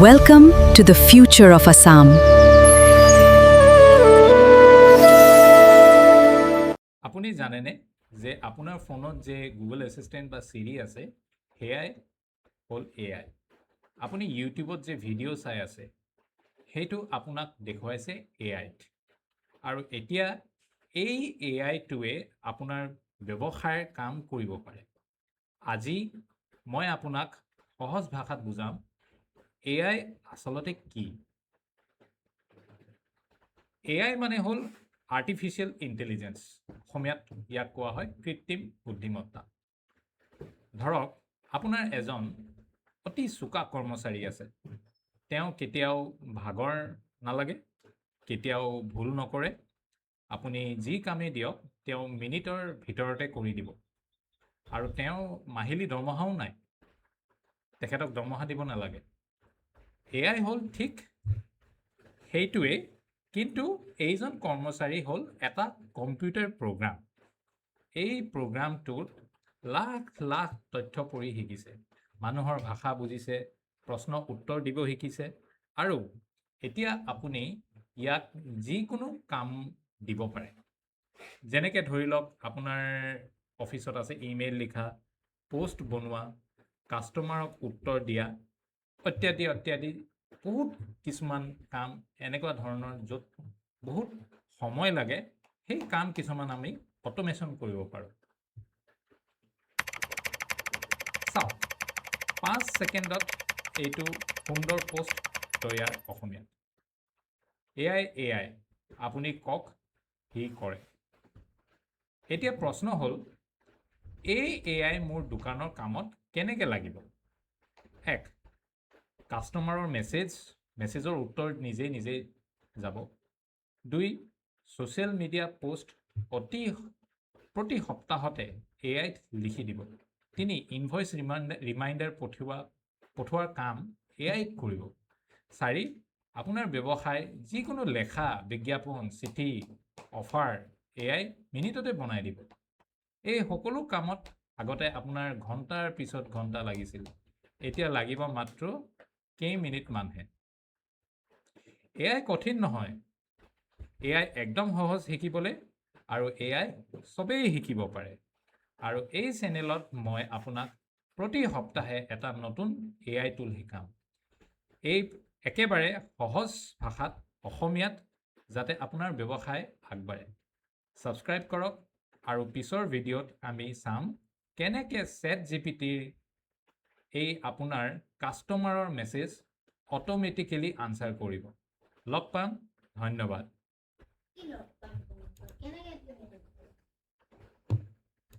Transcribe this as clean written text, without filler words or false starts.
Welcome to the future of Assam. আপুনি জানেনে যে আপোনাৰ ফোনত যে গুগল এসিস্ট্যান্ট বা সিৰি আছে হেয়াই হল এআই আপুনি ইউটিউবত যে ভিডিঅ' চাই আছে সেইটো আপোনাক দেখুৱাইছে এআইত আৰু এতিয়া এই এআইটোৱে আপোনাৰ ব্যৱসায়ৰ কাম কৰিব পাৰে আজি মই আপোনাক সহজ ভাষাত বুজাম এআই আচলতে কি এআই মানে হল আৰ্টিফিচিয়েল ইণ্টেলিজেন্স অসমীয়াত ইয়াক কোৱা হয় কৃত্ৰিম বুদ্ধিমত্তা ধৰক আপোনাৰ এজন অতি চোকা কৰ্মচাৰী আছে তেওঁ কেতিয়াও ভাগৰ নালাগে কেতিয়াও ভুল নকৰে আপুনি যি কামেই দিয়ক তেওঁ মিনিটৰ ভিতৰতে কৰি দিব আৰু তেওঁ মাহিলী দৰমহাও নাই তেখেতক দৰমহা দিব নালাগে এআই হল ঠিক সেইটোৱে কিন্তু এইজন কৰ্মচাৰী হল এটা কম্পিউটাৰ প্ৰগ্ৰাম এই প্ৰগ্ৰামটোত লাখ লাখ তথ্য পঢ়ি শিকিছে মানুহৰ ভাষা বুজিছে প্ৰশ্ন উত্তৰ দিব শিকিছে আৰু এতিয়া আপুনি ইয়াক যিকোনো কাম দিব পাৰে যেনেকৈ ধৰি লওক আপোনাৰ অফিচত আছে ইমেইল লিখা পোষ্ট বনোৱা কাষ্টমাৰক উত্তৰ দিয়া ইত্যাদি বহুত কিছুমান কাম এনেকুৱা ধৰণৰ য'ত বহুত সময় লাগে সেই কাম কিছুমান আমি অটোমেশ্যন কৰিব পাৰোঁ চাওক 5 ছেকেণ্ডত এইটো সুন্দৰ পোষ্ট তৈয়াৰ অসমীয়াত এআই আপুনি কওক সি কৰে এতিয়া প্ৰশ্ন হ'ল এই এআই মোৰ দোকানৰ কামত কেনেকৈ লাগিব 1 কাষ্টমাৰৰ মেছেজৰ উত্তৰ নিজে যাব 2 ছ'চিয়েল মিডিয়া পোষ্ট প্ৰতি সপ্তাহতে এআইত লিখি দিব 3 ইনভইচ ৰিমাইণ্ডাৰ পঠোৱাৰ কাম এআইত কৰিব 4 আপোনাৰ ব্যৱসায় যিকোনো লেখা বিজ্ঞাপন চিঠি অফাৰ এআই মিনিটতে বনাই দিব এই সকলো কামত আগতে আপোনাৰ ঘণ্টাৰ পিছত ঘণ্টা লাগিছিল এতিয়া লাগিব মাত্ৰ কেইমিনিট মানহে এআই কঠিন নহয় এআই একদম সহজ শিকিবলৈ আৰু এআই সবেই শিকিব পাৰে আৰু এই চেনেলত মই আপোনাক প্ৰতি সপ্তাহে এটা নতুন এআই টুল শিকাম এই একেবাৰে সহজ ভাষাত অসমীয়াত যাতে আপোনাৰ ব্যৱসায় আগবাঢ়ে ছাবস্ক্ৰাইব কৰক আৰু পিছৰ ভিডিঅ'ত আমি চাম কেনেকৈ ChatGPTৰ এই আপোনাৰ কাষ্টমাৰৰ মেছেজ অটোমেটিকেলি আনচাৰ কৰিব লগ পাম ধন্যবাদ